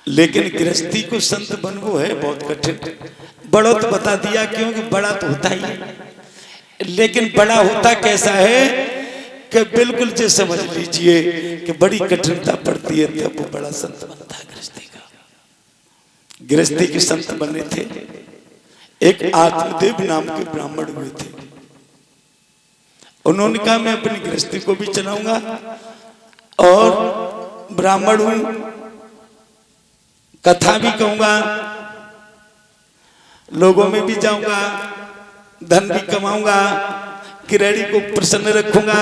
लेकिन गृहस्थी को संत बनवो है बहुत कठिन। बड़ो तो बता दिया, क्योंकि बड़ा तो होता ही है, लेकिन बड़ा होता कैसा है कि बिल्कुल जो समझ लीजिए कि बड़ी कठिनता पड़ती है, तब वो बड़ा संत बनता है गृहस्थी का। गृहस्थी के संत बने थे, एक आत्मदेव नाम के ब्राह्मण हुए थे। उन्होंने कहा मैं अपनी गृहस्थी को भी चलाऊंगा और ब्राह्मण हूं, कथा भी कहूंगा, लोगों में भी जाऊंगा, धन भी कमाऊंगा, किराड़ी को प्रसन्न रखूंगा।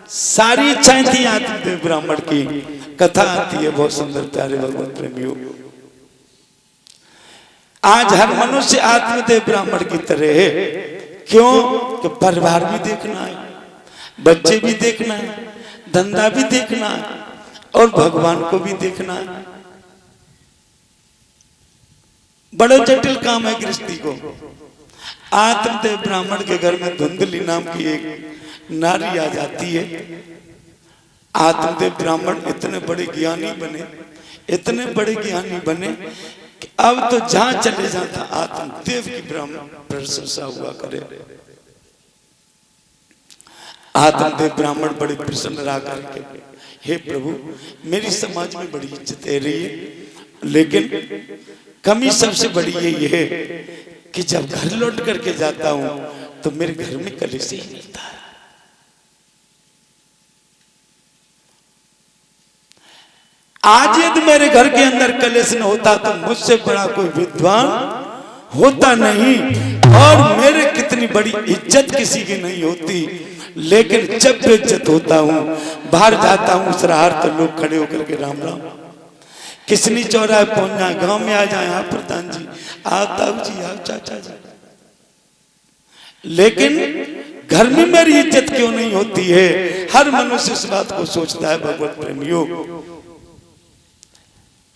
सारी इच्छाएं थी आत्मदेव ब्राह्मण की। कथा आती है बहुत सुंदर, प्यारे भगवत प्रेमियों। आज हर मनुष्य आत्मदेव ब्राह्मण की तरह है। क्यों? कि परिवार भी देखना है, बच्चे भी देखना है, धंधा भी देखना है और भगवान को भी देखना है। बड़ा जटिल काम है गृहस्थी को। आत्मदेव ब्राह्मण के घर में धुंधली नाम की एक नारी आ जाती है। आत्मदेव ब्राह्मण इतने बड़े ज्ञानी बने, इतने बड़े ज्ञानी बने कि अब तो जहां चले जाता आत्मदेव की ब्राह्मण प्रशंसा हुआ करे। आत्मदेव ब्राह्मण बड़े प्रसन्न रहा करके, हे प्रभु मेरी समाज में बड़ी इज्जत है रही है, लेकिन कमी सबसे बड़ी यही है कि जब घर लौट करके जाता हूं तो मेरे घर में कलेश ही मिलता है। आज यदि मेरे घर के अंदर कलेश न होता तो मुझसे बड़ा कोई विद्वान होता नहीं और मेरे कितनी बड़ी इज्जत किसी की नहीं होती। लेकिन जब बेइज्जत होता हूं, बाहर जाता हूं सराहर, तो लोग खड़े होकर के राम राम, किसनी चौराहे पहुंच जाए, गांव में आ जाए, आप प्रधान जी, आप ताऊ जी, आप चाचा जी। लेकिन घर में मेरी इज्जत क्यों नहीं होती है? हर मनुष्य इस बात को सोचता है भगवत प्रेमियों।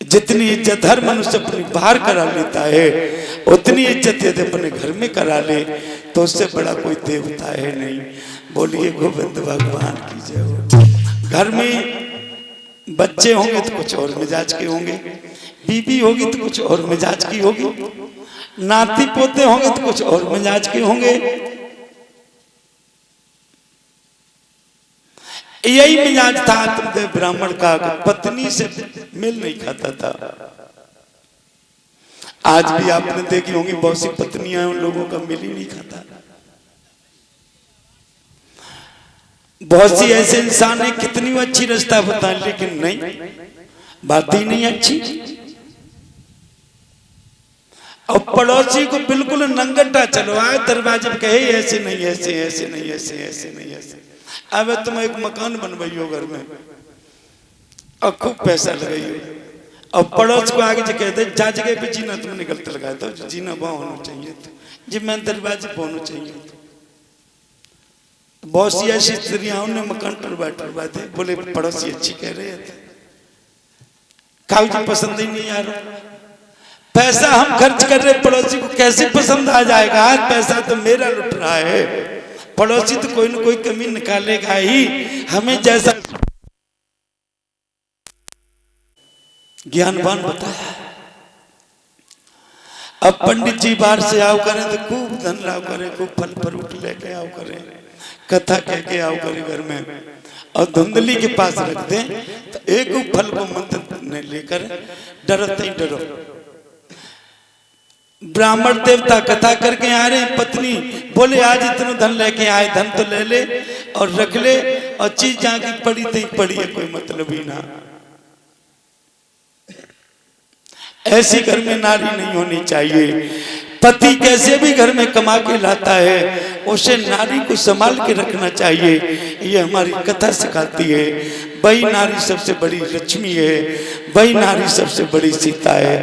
जितनी इज्जत हर मनुष्य अपनी बाहर करा लेता है, उतनी इज्जत यदि अपने घर में करा ले तो उससे बड़ा कोई देवता है नहीं। बोलिए गोविंद भगवान की जय हो। घर में बच्चे होंगे तो कुछ और मिजाज के होंगे, बीबी होगी तो कुछ और मिजाज की होगी, नाती पोते होंगे तो कुछ और मिजाज के होंगे। यही मिजाज था आत्मदेव ब्राह्मण का, पत्नी से मिल नहीं खाता था। आज भी आपने देखी होंगी बहुत सी पत्नियां उन लोगों का मिल ही नहीं खाता। बहुत सी ऐसे इंसान है कितनी अच्छी रास्ता बताए, लेकिन नहीं, बात ही नहीं अच्छी। और पड़ोसी को बिल्कुल नंगटा चलवाए दरवाजे पे, कहे ऐसे नहीं, ऐसे ऐसे नहीं, ऐसे ऐसे नहीं, ऐसे। अब तुम एक मकान बनवाइयो घर में और खूब पैसा लगाइयो, और पड़ोस को आगे जो कहते जा जगह पे जीना तुमने गलत लगाया था, जीना वहां होना चाहिए था, जी मैं दरवाजे पे होना चाहिए। बहुत सी ऐसी स्त्रियां ने मकान टरवा थे, बोले पड़ोसी अच्छी कह रहे थे, काऊ जी पसंद ही नहीं आ रहा। पैसा हम खर्च कर रहे, पड़ोसी को कैसे पसंद आ जाएगा? आज पैसा तो मेरा लुट रहा है, पड़ोसी तो कोई ना कोई कमी निकालेगा ही। हमें जैसा ज्ञानवान बताया। अब पंडित जी बाहर से आओ करें तो खूब धन लाओ करें, खूब फल फ्रूट लेके आओ करें, कथा कह के आओ करें घर में, और धुंधली के पास रख दें तो एक फल को मंत्र ने लेकर डरते ही डरो। ब्राह्मण देवता कथा करके आ रहे, पत्नी बोले आज इतना धन लेके आए, धन तो ले ले और रख ले, और चीज जहां की पड़ी थी पड़ी है, कोई मतलब ही ना। ऐसी घर में नारी नहीं होनी चाहिए। पति कैसे भी घर में कमा के लाता है, उसे नारी को संभाल के रखना चाहिए। ये हमारी कथा सिखाती है। वही नारी सबसे बड़ी लक्ष्मी है, वही नारी सबसे बड़ी सीता है,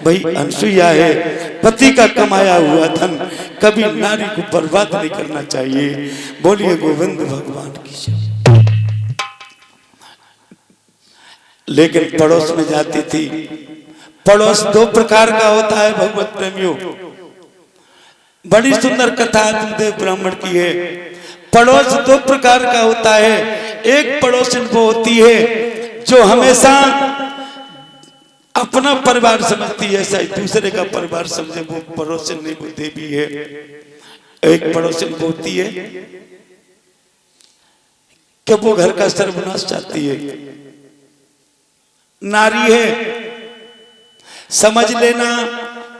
वही अनसुईया है। पति का कमाया हुआ धन कभी नारी को बर्बाद नहीं करना चाहिए। बोलिए गोविंद भगवान की जय। लेकिन पड़ोस में जाती थी। पड़ोस दो प्रकार का होता है भगवत प्रेमियों। बड़ी सुंदर कथा आत्मदेव ब्राह्मण की है। पड़ोस दो प्रकार का होता है। एक पड़ोसन वो होती है जो हमेशा अपना परिवार समझती है, ऐसा ही दूसरे का परिवार समझे वो पड़ोसन नहीं, वो देवी है। एक पड़ोसन बोलती है कि वो घर का सर्वनाश चाहती है, नारी है। समझ लेना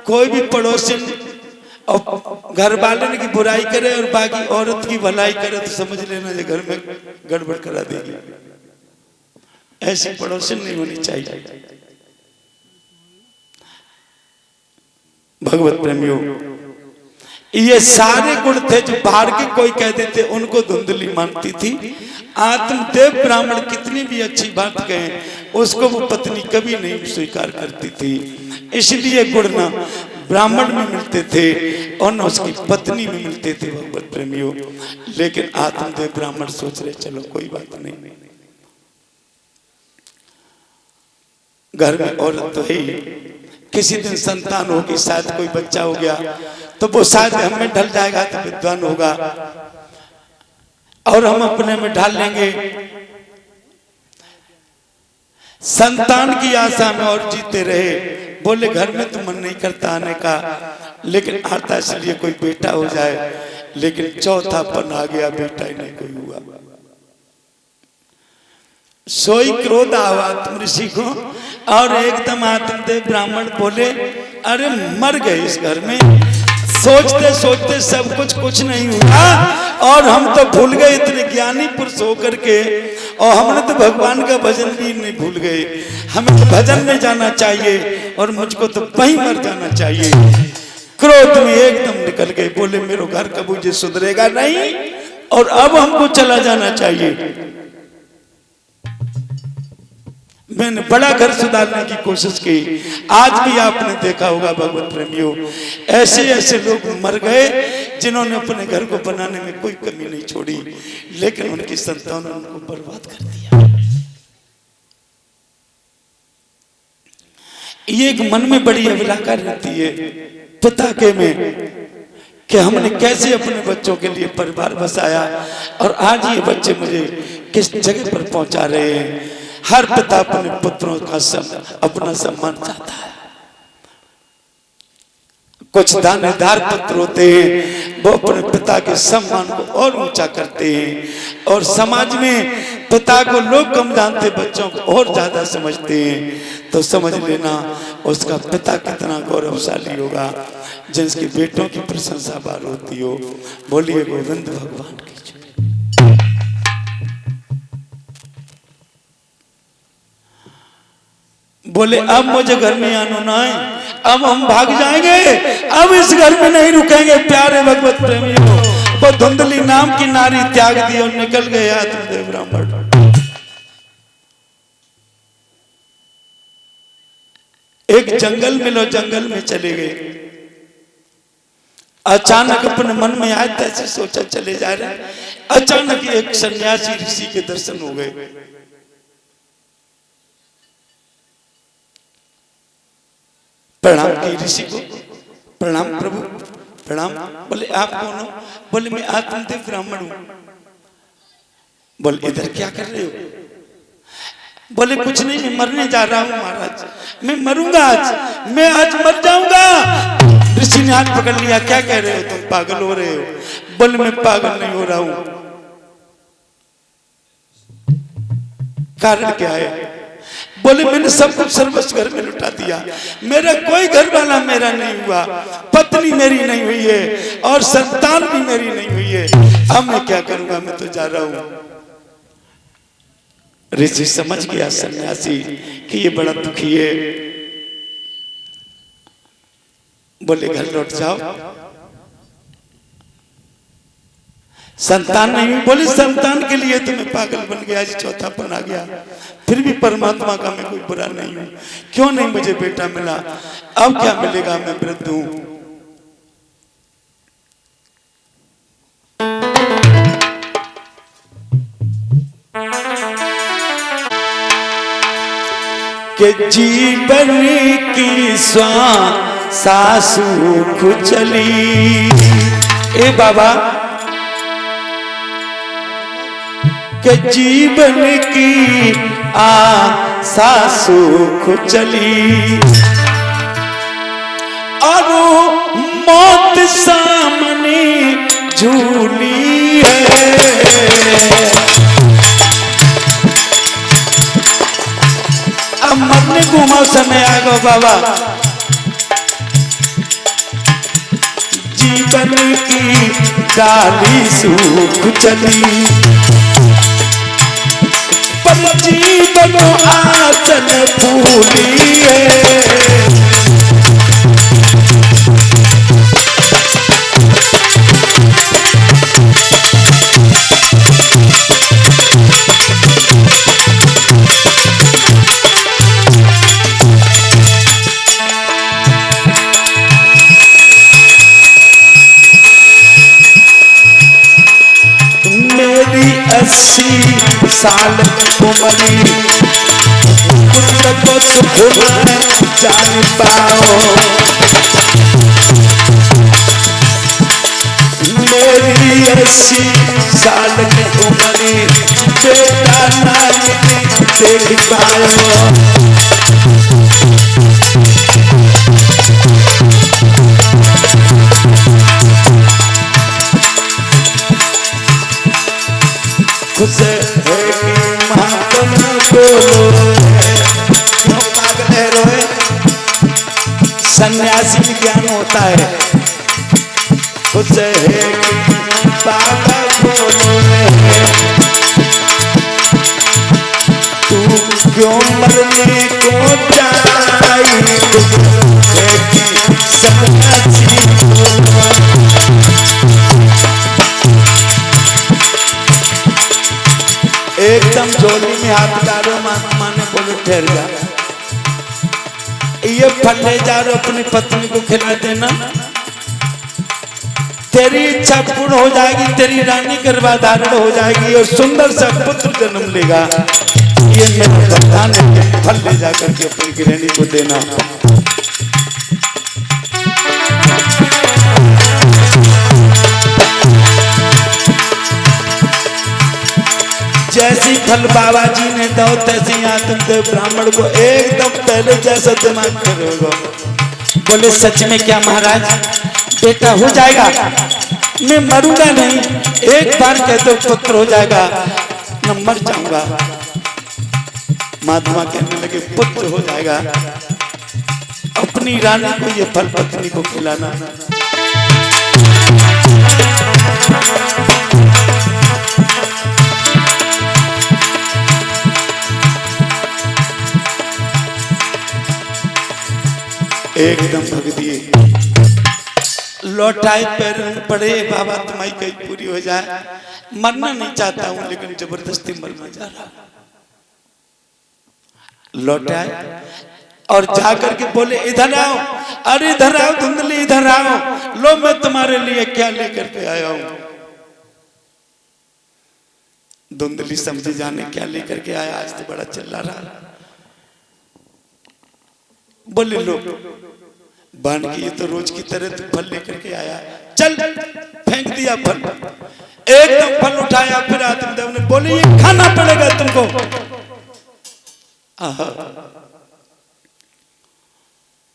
कोई भी पड़ोसन और घर वाले की बुराई करे और बाकी औरत की भलाई करे तो समझ लेना ये घर में गड़बड़ करा देगी। ऐसी पड़ोसन नहीं होनी चाहिए। भगवत प्रेमियों, ये सारे गुण थे जो बाहर के कोई कह देते उनको धुंधली मानती थी। आत्मदेव ब्राह्मण कितनी भी अच्छी बात कहे उसको वो पत्नी कभी नहीं स्वीकार करती थी। इसलिए गुण ना ब्राह्मण में मिलते थे और न उसकी पत्नी में मिलते थे भगवत प्रेमियों। लेकिन आत्मदेव ब्राह्मण सोच रहे चलो कोई बात नहीं, घर में औरत तो है ही, किसी दिन संतान होगी, शायद कोई बच्चा हो गया तो वो शायद हमें ढल जाएगा तो विद्वान होगा और हम अपने में ढाल लेंगे। संतान की आशा में और जीते रहे। बोले घर में तो मन नहीं करता आने का, लेकिन आता इसलिए कोई बेटा हो जाए। लेकिन चौथापन आ गया, बेटा ही नहीं कोई हुआ। सोई क्रोध आवा तुम ऋषि को और एकदम आत्मदेव ब्राह्मण बोले अरे मर गए इस घर में। सोचते सोचते सब कुछ नहीं हुआ और हम तो भूल गए इतने ज्ञानी पुरुष होकर के, और हमने तो भगवान का भजन भी नहीं भूल गए। हमें तो भजन में जाना चाहिए और मुझको तो वहीं मर जाना चाहिए। क्रोध में एकदम निकल गए, बोले मेरे घर कबू ये सुधरेगा नहीं और अब हमको चला जाना चाहिए। मैंने बड़ा घर सुधारने की कोशिश की। आज भी आपने देखा होगा भगवत प्रेमियों, ऐसे ऐसे लोग मर गए जिन्होंने अपने घर को बनाने में कोई कमी नहीं छोड़ी, लेकिन उनकी संतान ने उनको बर्बाद कर दिया। ये एक मन में बड़ी अभिलाषा रहती है पिता के में कि हमने कैसे अपने बच्चों के लिए परिवार बसाया और आज ये बच्चे मुझे किस जगह पर पहुंचा रहे हैं। हर पिता अपने पुत्रों का अपना सम्मान चाहता है। कुछ दानेदार पुत्र होते हैं वो अपने पिता के सम्मान को और ऊंचा करते हैं और समाज में पिता को लोग कम जानते, बच्चों को और ज्यादा समझते हैं। तो समझ लेना उसका पिता कितना गौरवशाली होगा जिसके बेटों की प्रशंसा बार होती हो। बोलिए गोविंद भगवान की। बोले अब मुझे घर में आना ना है, अब हम भाग जाएंगे, अब इस घर में नहीं रुकेंगे। प्यारे भगवत प्रेमियों, वो धुंधली नाम की नारी त्याग दी और निकल गए आत्मदेव ब्राह्मण। एक जंगल में लो, जंगल में चले गए। अचानक अपने मन में आया तैसे सोचा चले जा रहे, अचानक एक सन्यासी ऋषि के दर्शन हो गए। प्रणाम की ऋषि को, प्रणाम प्रभु प्रणाम। बोले आप कौन हो? बोले मैं आत्मदेव ब्राह्मण हूं। बोले इधर क्या कर रहे हो? बोले कुछ नहीं, मैं मरने जा रहा हूं महाराज, मैं मरूंगा आज, मैं आज मर जाऊंगा। ऋषि ने हाथ पकड़ लिया, क्या कह रहे हो तुम, पागल हो रहे हो? बोले मैं पागल नहीं हो रहा हूं। कारण क्या है? बोले मैंने सब कुछ सर्वस्व घर में लुटा दिया, मेरा कोई घर वाला मेरा नहीं हुआ, पत्नी मेरी नहीं हुई है और संतान भी मेरी नहीं हुई है। अब मैं क्या करूंगा, मैं तो जा रहा हूं। ऋषि समझ गया सन्यासी कि ये बड़ा दुखी है। बोले घर लौट जाओ, संतान नहीं हुई। बोले संतान के लिए तो मैं पागल बन गया, जी चौथापन आ गया, फिर भी परमात्मा का मैं कोई बुरा नहीं हूं। क्यों नहीं मुझे बेटा मिला, अब क्या मिलेगा, मैं वृद्ध हूं। के जीवन की सासू खुचली। ए बाबा कि जीवन की आशा सूख चली और मौत सामने झूली है। अब मरने घुमा समय आ गो बाबा, जीवन की डाली सूख चली पर जीवन आंचल फूली है। मेरी 80 साल उम्री को सुना जान पाओ, मेरी 80 साल की उम्री बेटा ना देख पाओ। खुश है कि महात्मा बोलो क्यों पागल रोए, सन्यासी में ज्ञान होता है। खुश है कि बाबा बोलो तू क्यों मरने को जाई, सन्यासी एकदम झोली में हाथ डालो, महात्मा ने बोलो ठहर जा, ये फल ले जा रहे अपनी पत्नी को खिला देना, तेरी इच्छा पूर्ण हो जाएगी, तेरी रानी गर्भाधारण हो जाएगी और सुंदर सा पुत्र जन्म लेगा। ये मेरा वरदान है, फल ले जा करके अपनी गृहिणी को देना। जैसी फल बाबा जी ने दो तैसी आत्मदेव ब्राह्मण को एकदम पहले जैसा दिमाग करोगे। बोले सच में क्या महाराज बेटा हो जाएगा, मैं मरूंगा नहीं, एक बार कह दो पुत्र हो जाएगा, न मर जाऊंगा। महात्मा कहने लगे पुत्र हो जाएगा, अपनी रानी को ये फल पत्नी को खिलाना। एकदम भग दिए, लौटाए पैर पड़े, बाबा तुम्हारी कहीं पूरी हो जाए, मरना नहीं चाहता हूं लेकिन जबरदस्ती मरना जा रहा। लौटाए और जाकर के बोले इधर आओ, अरे इधर आओ धुंधली, इधर आओ, लो मैं तुम्हारे लिए क्या लेकर के आया हूं। धुंधली समझी जाने क्या लेकर के आया, आज तो बड़ा चिल्ला रहा। बोले लो बांध के, ये तो रोज की तरह तू फल लेकर के आया, चल फेंक दिया फल, एकदम फल उठाया। फिर आत्मदेव ने बोले ये खाना पड़ेगा तुमको।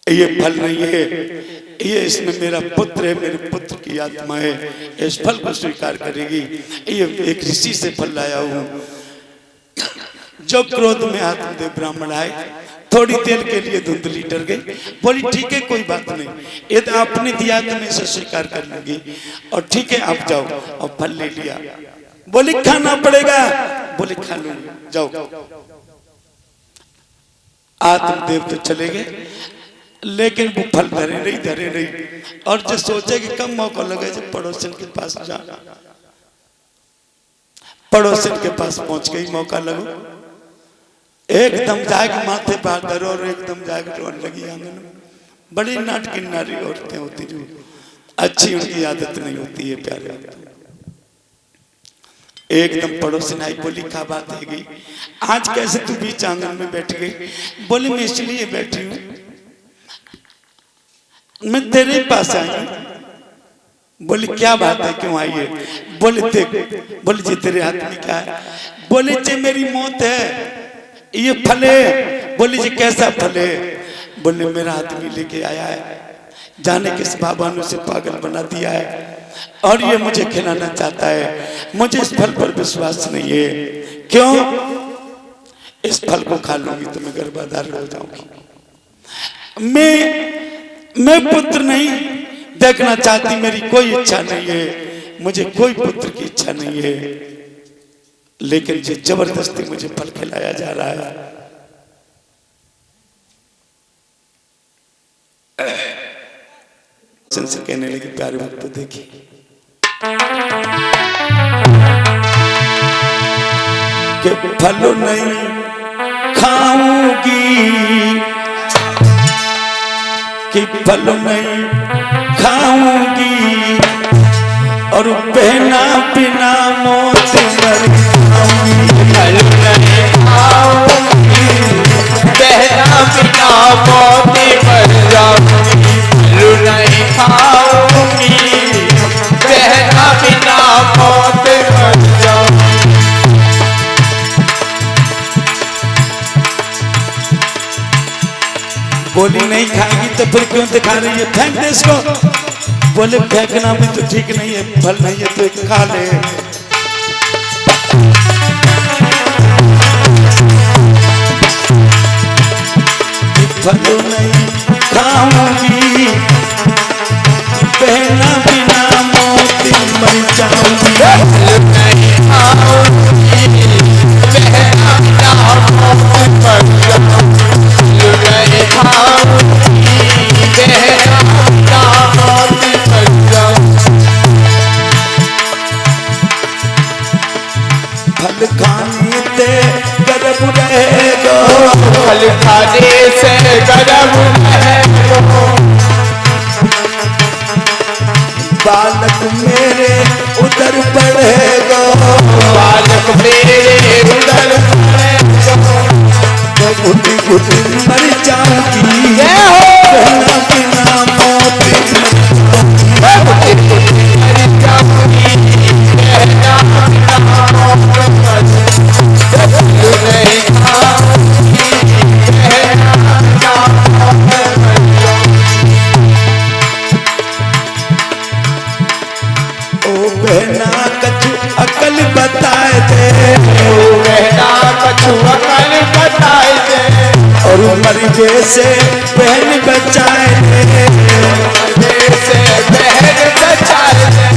ये फल नहीं है, ये इसमें मेरा पुत्र है, मेरे पुत्र की आत्मा है, इस फल को स्वीकार करेगी। ये एक ऋषि से फल लाया हूं। जो क्रोध में आत्मदेव ब्राह्मण आए, थोड़ी देर के लिए धुंधली डर गई, बोली ठीक है कोई बात नहीं, ये तो आपने दिया तो मैं इसे स्वीकार कर लूंगी, और ठीक है आप जाओ। और फल ले लिया। बोली खाना पड़ेगा, बोले खा लूंगी, जाओ। आत्मदेव तो चले गए, लेकिन वो फल धरे नहीं। और जो सोचे कि कम मौका लगे, जब पड़ोसन के पास जा, पड़ोसन के पास पहुंच गई, मौका लगो, एकदम जाके माथे पर धरो और एकदम जाके रोने लगी आंगन में। बड़ी नाटकी नारी औरतें होती जो अच्छी, उनकी आदत नहीं होती है प्यारे। एकदम पड़ोसन आई, बोली क्या बात है गई, आज कैसे तू बीच आंगन में बैठ गई। बोली मैं इसलिए बैठी हूं, मैं तेरे पास आई हूं, बोले क्या बात है, क्यों आई है? बोले देख, बोले जी तेरे हाथ में क्या है? बोले जी मेरी मौत है, ये फल है। बोले जी कैसा फल है? बोले मेरा आदमी लेके आया है, जाने किस बाबा ने उसे पागल बना दिया है और ये मुझे खिलाना चाहता है। मुझे इस फल पर विश्वास नहीं है। क्यों? इस फल को खा लूंगी तो मैं गर्भधारी हो जाऊंगी। मैं पुत्र नहीं देखना चाहती, मेरी कोई इच्छा नहीं है, मुझे कोई पुत्र की इच्छा नहीं है, लेकिन ये जबरदस्ती मुझे फल खिलाया जा रहा है। से कहने लगी प्यारे भक्त देखिए, कि फल नहीं खाऊंगी, कि फल नहीं खाऊंगी और बहना बिना मौत मर जाऊंगी। फल नहीं खाऊंगी, बहना बिना मौत मर जाऊंगी। फल नहीं खाऊंगी, बहना बिना मौत मर जाऊंगी। बोली नहीं खाएगी तो फिर क्यों दिखा रही है? फेंक दे इसको। बोले फेंकना भी तो ठीक नहीं है, फल नहीं है तो एक खा ले। फल नहीं खाऊंगी, बहना बिना मौत मर जाऊंगी। फल नहीं खाऊंगी, बहना बिना मौत मर जाऊंगी। फल नहीं खाऊंगी, बहना बिना मौत मर जाऊंगी। फल खाने ते गर्भ रहेगा, फल खाने से गर्भ रहेगा। बालक मेरे उधर बढ़ेगा, बालक मेरे उधर बढ़ेगा। घुट घुट मर जाऊंगी, जय हो। बहना बिना मौत मर जाऊंगी, बहना बिना मौत मर जाऊंगी। नहीं खाऊंगी, बहना बिना मौत मर जाऊंगी। ओ बहना कछु अकल बताए दे, ओ बहना कछु अकल बताए दे। और मरिजे से बहन बचाए दे, मरने से बहन बचाए दे।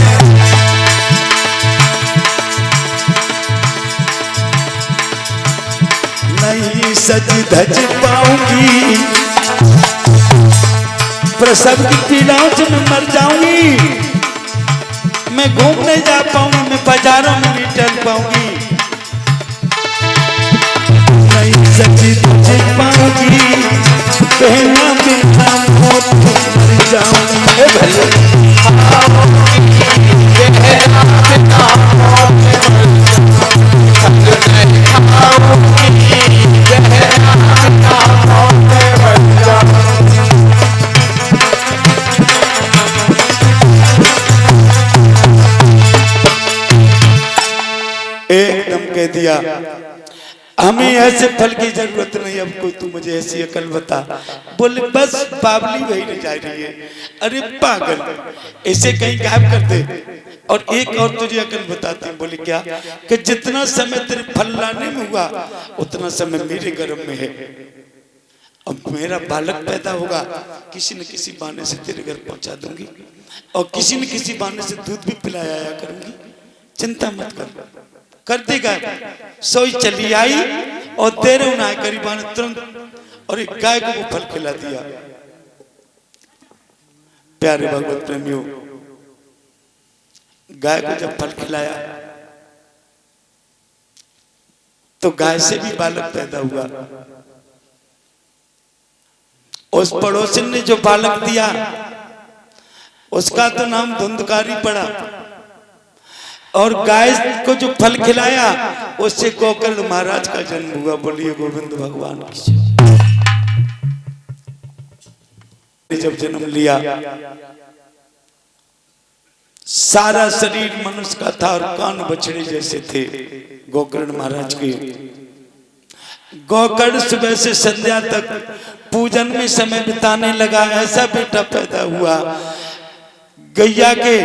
नहीं सज धज पाऊंगी, प्रसव की पीड़ाओं से मैं मर जाऊंगी। मैं घूमने जा पाऊंगी, मैं बाजारों में नहीं चल पाऊंगी। नहीं सज धज पाऊंगी, बहना बिना मौत मर जाऊंगी। बहना बिना मौत मर जाऊंगी। फल नहीं खाऊंगी, बहना बिना मौत मर जाऊंगी। एकदम कह दिया, हमें ऐसे फल की जरूरत नहीं, अब कोई तू मुझे ऐसी अकल बता। बोले बस बावली वही नहीं जा रही है। अरे पागल, ऐसे कहीं गायब कर दे और एक और तुझे अकल बताती हूँ। बोले क्या? कि जितना समय तेरे फल लाने में हुआ उतना समय मेरे गर्भ में है। अब मेरा बालक पैदा होगा, किसी न किसी बहाने से तेरे घर पहुंचा दूंगी और किसी न किसी बहाने से दूध भी पिलाया करूंगी। चिंता मत कर देगा। सोई चली आई और तेरे उन्हें करीबन तुरंत और एक गाय को वो फल खिला दिया। प्यारे भगवत प्रेमियों, गाय को जब फल खिलाया तो गाय से भी बालक पैदा हुआ। उस पड़ोसी ने जो बालक दिया उसका तो नाम धुंधकारी पड़ा, और गाय को जो फल खिलाया उससे गोकर्ण महाराज का जन्म हुआ। बोलिए गोविंद भगवान की। जब जन्म लिया सारा शरीर मनुष्य का था और कान बछड़े जैसे थे गोकर्ण महाराज के। गोकर्ण सुबह से संध्या तक पूजन में समय बिताने लगा। ऐसा बेटा पैदा हुआ गैया के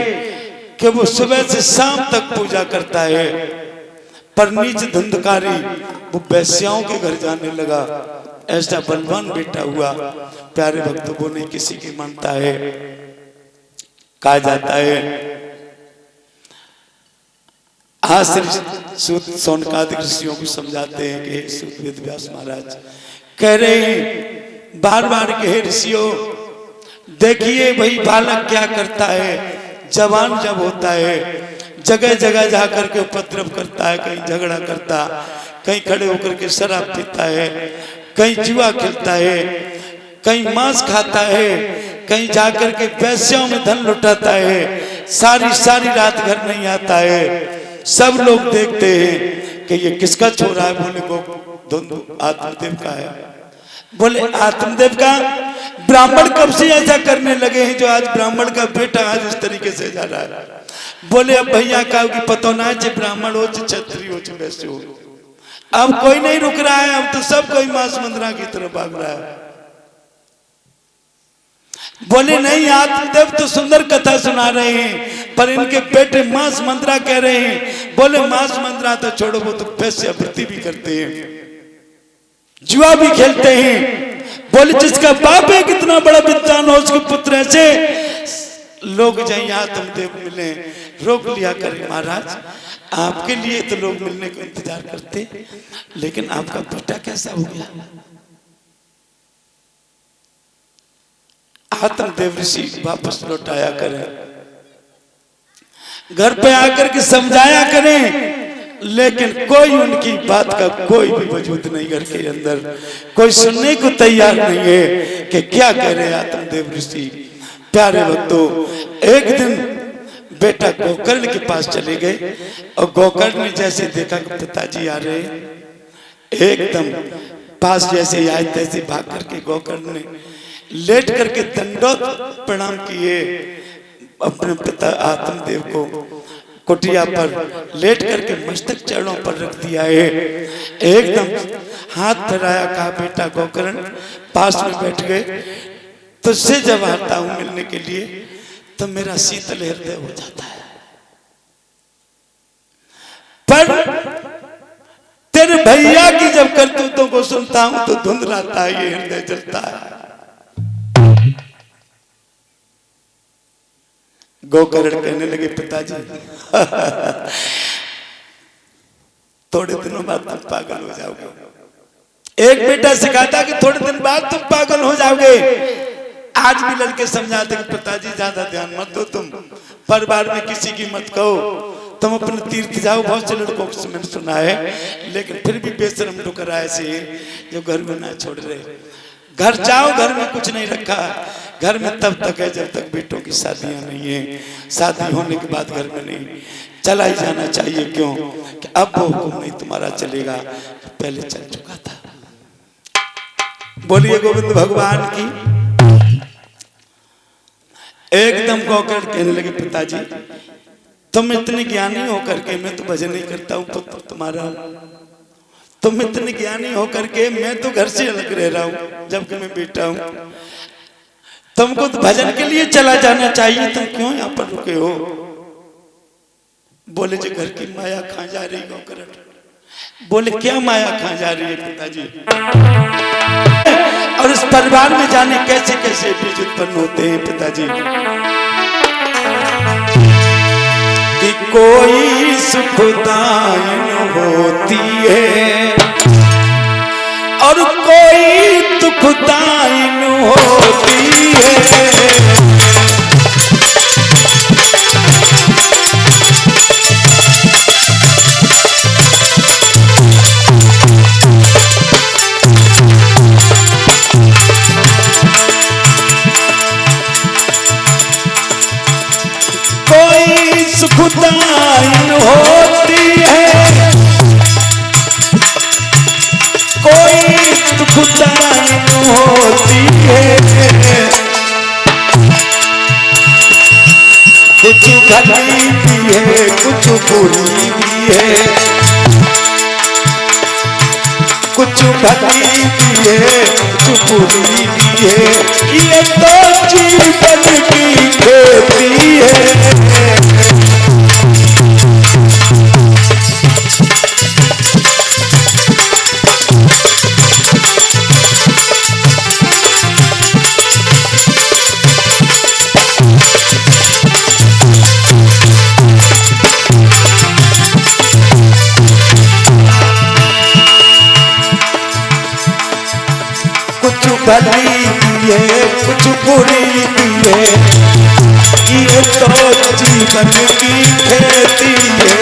कि वो सुबह से शाम तक पूजा करता है, पर नीच धुंधकारी वो वैश्याओं के घर जाने लगा। ऐसा बलवान बेटा हुआ। प्यारे भक्तों, वो नहीं किसी की मानता है। कहा जाता है सूत सौनकादिक ऋषियों को समझाते हैं कि सूत वेदव्यास महाराज कह रहे हैं बार बार के ऋषियों, देखिए भाई बालक क्या करता है। जवान जब होता है जगह जगह जाकर के उपद्रव करता है, कहीं झगड़ा करता, कहीं खड़े होकर के शराब पीता है, कहीं जुआ खेलता है, कहीं मांस खाता है, कहीं जाकर के पैसों में धन लुटाता है, सारी सारी रात घर नहीं आता है। सब लोग देखते हैं कि ये किसका छोरा है। बोले वो आत्मदेव का है। बोले आत्मदेव का? ब्राह्मण कब से ऐसा करने लगे हैं जो आज ब्राह्मण का बेटा आज इस तरीके से जा रहा है? बोले अब भैया का पतो ना है ब्राह्मण हो क्षत्रिय हो वैसे हो। अब कोई नहीं रुक रहा है, अब तो सब कोई मांस मंदिरा की तरफ भाग रहा है। बोले नहीं, आत्मदेव तो सुंदर कथा सुना रहे हैं, पर इनके बेटे मांस मंदिरा कह रहे हैं। बोले मांस मंदिरा तो छोड़ो, वो तो वैश्यावृत्ति भी करते हैं, जुआ भी खेलते हैं। बोले जिसका बाप है कितना बड़ा विद्वान हो, उसके पुत्र ऐसे लोग जाइए आत्मदेव मिले। रोक लिया करें महाराज, आपके लिए तो लोग मिलने को इंतजार करते, लेकिन आपका बेटा कैसा हो गया? आत्मदेव ऋषि वापस लौटाया करें, घर पे आकर के समझाया करें, लेकिन कोई उनकी बात का कोई भी वजूद नहीं। घर के अंदर कोई सुनने को तैयार नहीं है कि क्या कह रहे आत्मदेव ऋषि। प्यारे भक्तों, एक दिन बेटा गोकर्ण के पास चले गए और गोकर्ण ने जैसे देखा कि पिताजी आ रहे, एकदम पास जैसे आए तैसे भाग करके गोकर्ण ने लेट करके दंडोत प्रणाम किए। अपने पिता आत्मदेव को कुटिया पर लेट करके मस्तक चरणों पर रख दिया है। एकदम हाथ फैलाया, कहा बेटा गोकर्ण पास में बैठ गए। तुझसे जब आता हूं मिलने के लिए तो मेरा शीतल हृदय हो जाता है, पर तेरे भैया की जब करतूतों को सुनता हूं तो धुंधलाता है, ये हृदय जलता है। गोकर्ण कहने लगे पिताजी थोड़े दिनों बाद तुम पागल हो जाओगे। एक बेटा सिखाता कि थोड़े दिन बाद तुम पागल हो जाओगे। आज भी लड़के समझाते कि पिताजी ज्यादा ध्यान मत दो, तुम परिवार में किसी की मत कहो, तुम अपने तीर्थ जाओ। बहुत से लड़कों को मैंने सुना है, लेकिन फिर भी बेशरम टुकड़ा ऐसे जो घर में ना छोड़ रहे। घर जाओ, घर में कुछ नहीं रखा, घर में तब तक है जब तक बेटों की शादियां नहीं है। शादी होने के बाद घर में नहीं, चला ही जाना चाहिए। क्यों कि अब वो हुक्म नहीं तुम्हारा चलेगा, पहले चल चुका था। बोलिए गोविंद भगवान की। एकदम गोकर्ण कहने लगे पिताजी तुम इतने ज्ञानी होकर के मैं तो भजन नहीं करता हूँ पुत्र तुम्हारा, तुम इतने ज्ञानी होकर के मैं तो घर से अलग रह रहा हूँ जबकि मैं बेटा हूँ। तुमको तो भजन के लिए चला जाना चाहिए, तुम क्यों यहाँ पर रुके हो? बोले जो घर की माया खा जा रही गोकर्ण। बोले क्या माया खा जा रही है पिताजी? और इस परिवार में जाने कैसे कैसे बीज उत्पन्न होते हैं पिताजी। कि कोई सुखदायन होती है और कोई दुखदायन होती है। कोई सुखदायन होती है, कोई दुखदायन होती है। कुछ भली भी है कुछ बुरी भी है, कुछ भली भी है कुछ बुरी भी है, ये तो जीवन की खेती है। कुछ भली भी है कुछ बुरी भी है, ये तो जीवन की खेती है।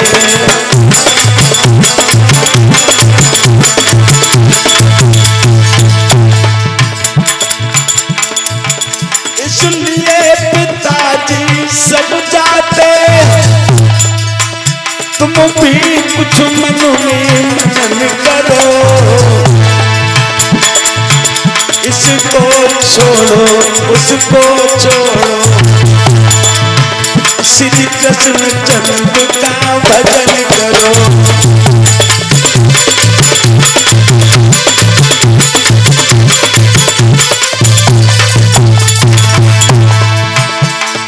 इसलिए पिताजी सब जाते, तुम भी कुछ मन में मनन करो, इसको छोड़ो उसको छोड़ो, श्री कृष्ण चंद्र का भजन करो।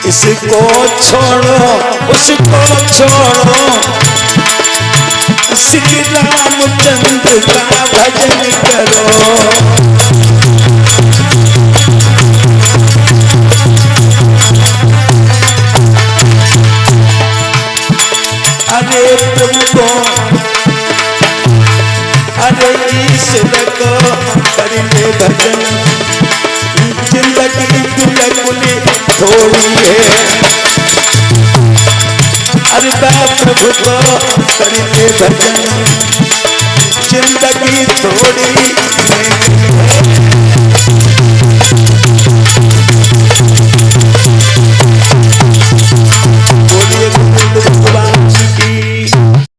इसको छोड़ो उसको छोड़ो, श्री रामचंद्र का भजन करो। अरे तुमको अरे ईश्वर को करेंगे भजन, जिंदगी बिल्कुल थोड़ी है, अरे प्रभु को करेंगे भजन, जिंदगी थोड़ी